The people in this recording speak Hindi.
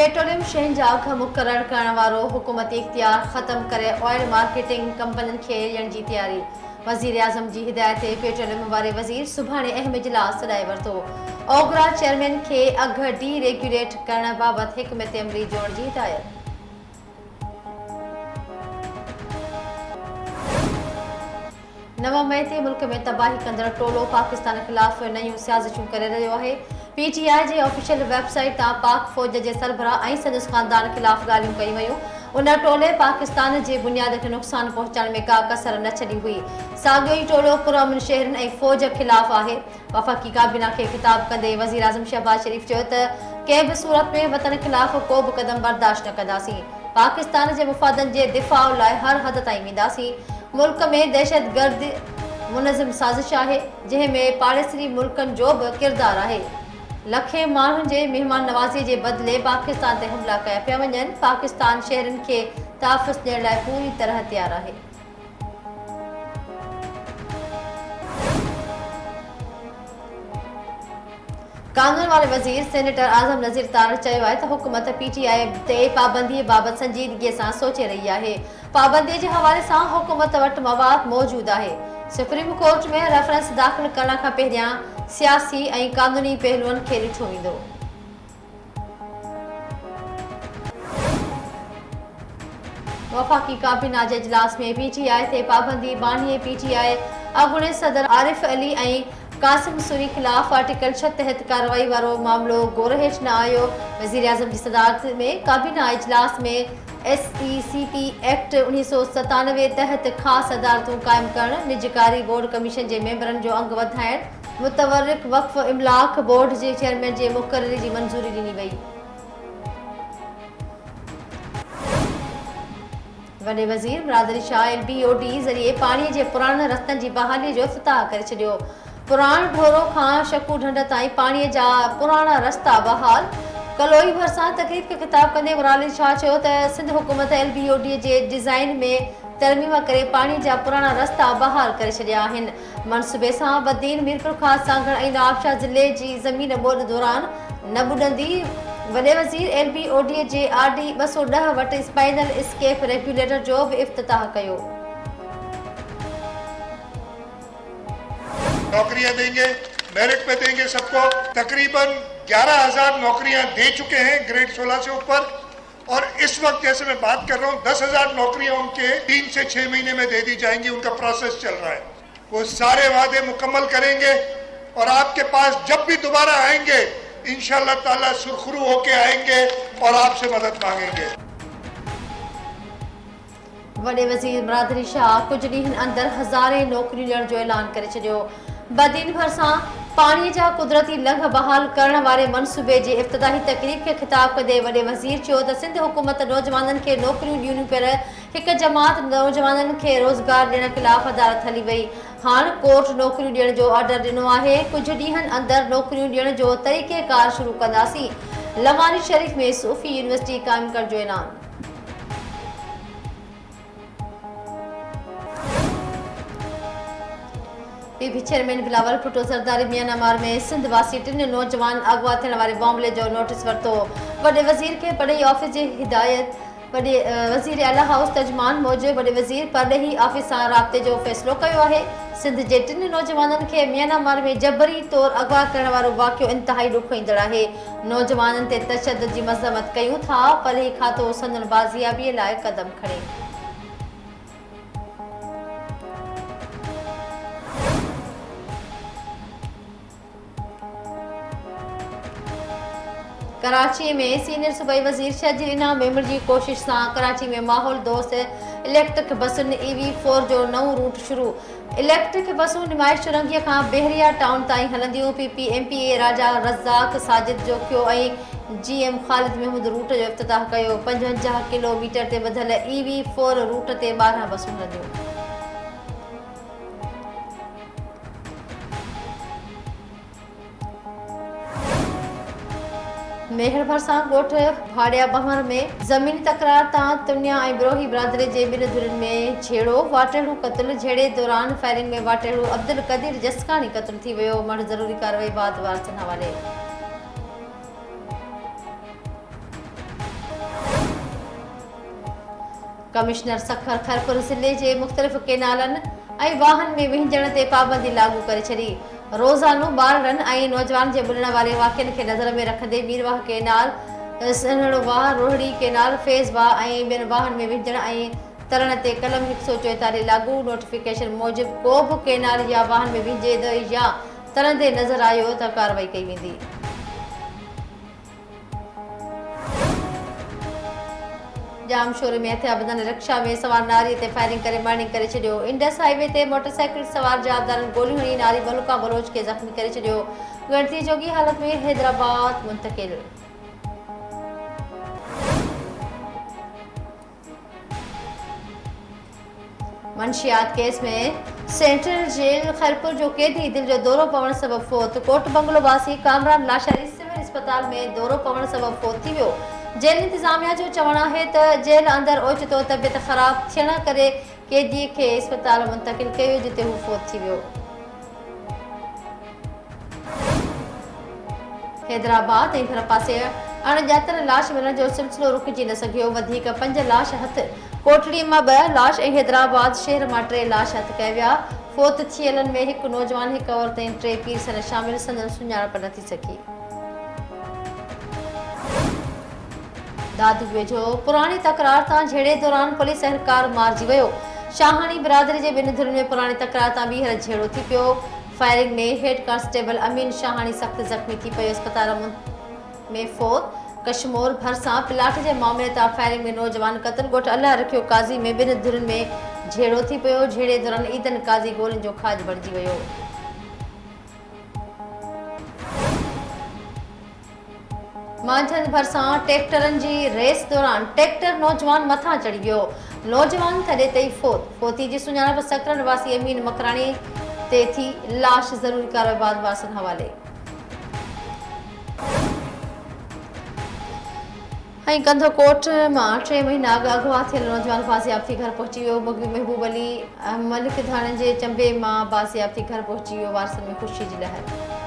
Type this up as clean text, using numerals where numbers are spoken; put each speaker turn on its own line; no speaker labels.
पेट्रोलियम शयुनि जा अघ मुक़ररु करण वारो हुकूमती इख्तियार ख़त्म करे ऑयल मार्केटिंग कंपनियुनि खे ॾियण जी तयारी। वज़ीर आज़म जी हिदायत ते पेट्रोलियम वारे वज़ीर सुभाणे अहम इजलास सॾाए वरितो। ओगरा चेयरमैन खे अघ डी रेग्युलेट करण बाबति हिकमत अमली जोड़ण जी हिदायत। 9 मई ते मुल्क में तबाही कंदड़ टोलो पाकिस्तान ख़िलाफ़ नयूं साज़िशूं करे रहियो आहे। पीटीआई जे ऑफिशियल वेबसाइट तां पाक फ़ौज जे सरबराह ऐं संदसि ख़ानदान ख़िलाफ़ ॻाल्हियूं कयूं वयूं। उन टोले पाकिस्तान जे बुनियाद खे नुक़सान पहुचाइण में का कसर न छॾी हुई। साॻियो ई टोलो पुरअमन शहरनि ऐं फ़ौज ख़िलाफ़ आहे। वफ़ाक़ी काबीना खे ख़िताब कंदे वज़ीर आज़म शहबाज शरीफ़ चयो त कंहिं बि सूरत में वतन ख़िलाफ़ को बि क़दम बर्दाश्त न कंदासीं। पाकिस्तान जे मुफ़ादनि जे दिफ़ाउ लाइ हर हद ताईं वेंदासीं। मुल्क में दहशतगर्दी मुनज़िम साज़िश आहे जंहिं में पाड़ेसरी मुल्कनि जो बि किरदारु आहे। लखे माण्हुनि जे महिमान नवाज़ी जे बदिले पाकिस्तान ते हमला कया पिया वञनि। पाकिस्तान शहरनि खे तहफ़्फ़ुज़ ॾियण लाइ पूरी तरह तयारु आहे। कानून वारे वज़ीर सेनेटर आज़म नज़ीर तार चयो आहे त हुकूमत पीटीआई ते पाबंदी बाबति संजीदगीअ सां सोचे रही आहे। पाबंदीअ जे हवाले सां हुकूमत वटि मवाद मौजूदु आहे। सुप्रीम कोर्ट में रेफरेंस दाख़िल करण खां पहिरियां सियासी ऐं कानूनी पहलुअनि खे ॾिठो वेंदो। वफ़ाक़ी काबीना जे इजलास में पीटीआई ते पाबंदी बानीअ पीटीआई अॻूणे सदर आरिफ अली ऐं कासिम सूरी ख़िलाफ़ आर्टिकल 6 तहत कार्रवाई वारो मामलो गौर हेठि न आयो। वज़ीर आज़म जी सदारत में काबीना इजलास में SECT एक्ट 1997 तहत ख़ासि अदालतूं क़ाइमु करणु, निजकारी बोर्ड कमीशन जे मेंबरनि जो अंग वधाइण, मुतवरिक वक़्फ़ इमलाक बोर्ड जे चेयरमैन जे मुक़ररी जी मंज़ूरी ॾिनी वई। वॾे वज़ीर बिरादरी शाह LBOD ज़रिए पाणीअ जे पुराणनि रस्तनि जी बहाली जो इफ़्तिताह करे छॾियो। पुराण ढोरो खां शकू ढंढ ताईं पाणीअ जा पुराणा रस्ता बहाल। कलोई भरिसां तक़रीब खे ख़िताब कंदे बिरादरी शाह चयो त सिंध हुकूमत LBOD जे डिज़ाइन में तरमीम करे पाणीअ जा पुराणा रस्ता बहाल करे छॾिया आहिनि। मनसूबे सां बदीन मीरपुर ख़ासि सांगड़ ऐं नवाबशाह ज़िले जी ज़मीन ॿोॾि दौरान न ॿुॾंदी। वॾे वज़ीर LBOD जे RD 210 वटि स्पाइनल स्केप रेगुलेटर जो बि इफ़्तिताह कयो।
नौकरियां देंगे, मेरिट पे देंगे सबको। तकरीबन 11,000 नौकरियां दे चुके हैं ग्रेड 16 से ऊपर, और इस वक्त जैसे मैं बात कर रहा हूँ 10,000 नौकरियां उनके 3 से 6 महीने में दे दी जाएंगी। उनका प्रोसेस चल रहा है। वो सारे वादे मुकम्मल करेंगे और आपके पास जब भी दोबारा आएंगे इंशाअल्लाह ताला सुरखरू होके आएंगे और आपसे मदद मांगेंगे।
वॾे वज़ीर बिरादरी शाह कुझु ॾींहंनि अंदरि हज़ारे नौकरियूं ॾियण जो ऐलान करे छॾियो। बदीन भरिसां पाणीअ जा कुदरती लंघ बहाल करण वारे मनसूबे जे इफ़्तिताही तक़रीब खे ख़िताब कंदे वॾे वज़ीर चयो त सिंध हुकूमत नौजवाननि खे नौकरियूं ॾियणियूं पर हिकु जमात नौजवाननि खे रोज़गार ॾियण ख़िलाफ़ अदालत हली वई। हाणे कोर्ट नौकरियूं ॾियण जो ऑर्डर ॾिनो आहे। कुझु ॾींहंनि अंदरि नौकरियूं ॾियण जो तरीक़ेकार शुरू कंदासीं। लवानी शरीफ़ में सूफ़ी यूनिवर्सिटी क़ाइमु करण जो ऐलान। PP chairman Bilawal Bhutto Zardari Myanmar में सिंध वासी 3 नौजवान अगवा थियण वारे मामले जो नोटिस वरितो। वॾे वज़ीर खे परॾेही ऑफिस जी हिदायत। वॾे वज़ीर आला हाउस तर्जुमान मूजिबि वॾे वज़ीर परॾेही ऑफिस सां राब्ते जो फ़ैसिलो कयो आहे। सिंध जे 3 नौजवाननि खे म्यांमार में जबरी तौरु अगवा करण वारो वाक़ियो इंतिहाई ॾुख ईंदड़ आहे। नौजवाननि ते तशदुद जी मज़म्मत कयूं था। परॾेही खातो संदनि बाज़ियाबीअ लाइ क़दम खणे। कराची में सीनियर सूबाई वज़ीर शहजी इनाम मेमर जी कोशिश सां कराची में माहौल दोस्त इलेक्ट्रिक बसुनि EV4 जो नओं रूट शुरू। इलेक्ट्रिक बसूं नुमाइश चुरंगीअ खां बहरिया टाउन ताईं हलंदियूं। PP MPA राजा रज़ाक साजिद जोखियो ऐं GM ख़ालिद महमूद रूट जो इफ़्तिताह कयो। 55 किलोमीटर ते ॿधल EV4 रूट ते 12 बसूं हलंदियूं। मेहर भरिसां ॻोठ भाड़िया बहर में ज़मीनी तकरार तां तुनिया ऐं बिरोही बिरादरी जे 2 धुरियुनि में झेड़ो। वाटेड़ू क़त्ल। झेड़े दौरान फायरिंग में वाटेड़ू अब्दुल क़दीर जसकानी क़त्ल थी वियो। मर्द ज़रूरी कार्रवाई बाद वारसनि हवाले। कमिश्नर सखर खैरपुर ज़िले जे मुख़्तलिफ़ केनालनि ऐं वाहन में विहिंजण ते पाबंदी लागू करे छॾी। रोज़ानो ॿारनि ऐं नौजवान जे ॿुॾण वारे वाक़िअनि खे नज़र में रखंदे मीरवाह केनाल, सनड़वाह, रोहिड़ी केनाल, फेज़ वाह ऐं ॿियनि वाहन में विहिंजण ऐं तरण ते कलम 144 लागू। नोटिफिकेशन मूजिब को बि केनाल या वाहन में विहिंजे या तरंदे नज़र आयो त कार्रवाई कई वेंदी। जाम शोर में हथियारबंद रिक्शा में सवार नारी ते फायरिंग करे मर्डरिंग करे छॾियो। इंडस हाईवे ते मोटरसाइकिल सवार जाबदारनि गोलियूं हणी नारी बलूका बलोच खे ज़ख़्मी करे छॾियो। ॻणती जोगी हालत में हैदराबाद मुंतकिल। मंशियात केस में सेंट्रल जेल खैरपुर जो कैदी दिल जो दौरो पवण सबब फौत। कोट बंगलो वासी कामरान लाशारी सिविल अस्पताल में दौरो पवण सबब फौत थी वियो। जेल इंतजामिया जो चवण है त जेल अंदर ओचितो तबियत ख़राब थियण करे कैदी खे अस्पताल मुंतकिल कयो जिते हू फौत थी वियो। हैदराबाद ऐं भर पासे अणॼातल लाश मिलण जो सिलसिलो रुकिजी न सघियो। वधीक 5 लाश हथ कोटड़ी मां 2 लाश ऐं हैदराबाद शहर मां 3 लाश हथ कया विया। फौत थियलनि में 1 नौजवान, 1 औरत ऐं 3 पीर सन शामिल। संदन सुञाणप न थी सघी। दादू वेझो पुराणी तकरार तां झेड़े दौरान पुलिस एहलकार मारिजी वियो। शाहानी बिरादरी जे 2 धुरनि में पुराणी तकरार तां ॿीहर झेड़ो थी पियो। फायरिंग में हेड कांस्टेबल अमीन शाहानी सख़्त ज़ख़्मी थी पियो। अस्पताल में फौत। कशमोर भरिसां प्लाट जे मामले तां फायरिंग में नौजवान क़त्ल। ॻोठ अलाह रखियो काज़ी में 2 धुरनि में झेड़ो थी पियो। झेड़े दौरान ईदन काज़ी गोलियुनि जो खाज बढ़जी वियो। मांझंदि भरिसां ट्रैक्टरनि जी रेस दौरान ट्रैक्टर नौजवान मथां चढ़ी वियो। नौजवान थॾे तई फौत। फौती जी सुञाणप सकरन वासी अमीन मकराणी ते थी। लाश ज़रूरी कार्रवाई बाद वासन हवाले। ऐं कंधोकोट मां 3 महीना अॻु अगवा थियल नौजवान बाज़ियाब थी घर पहुची वियो। महबूब अली मलिक थाणे जे चंबे मां बाज़ियाब थी घर पहुची वियो। वारसनि में ख़ुशी जी लहर।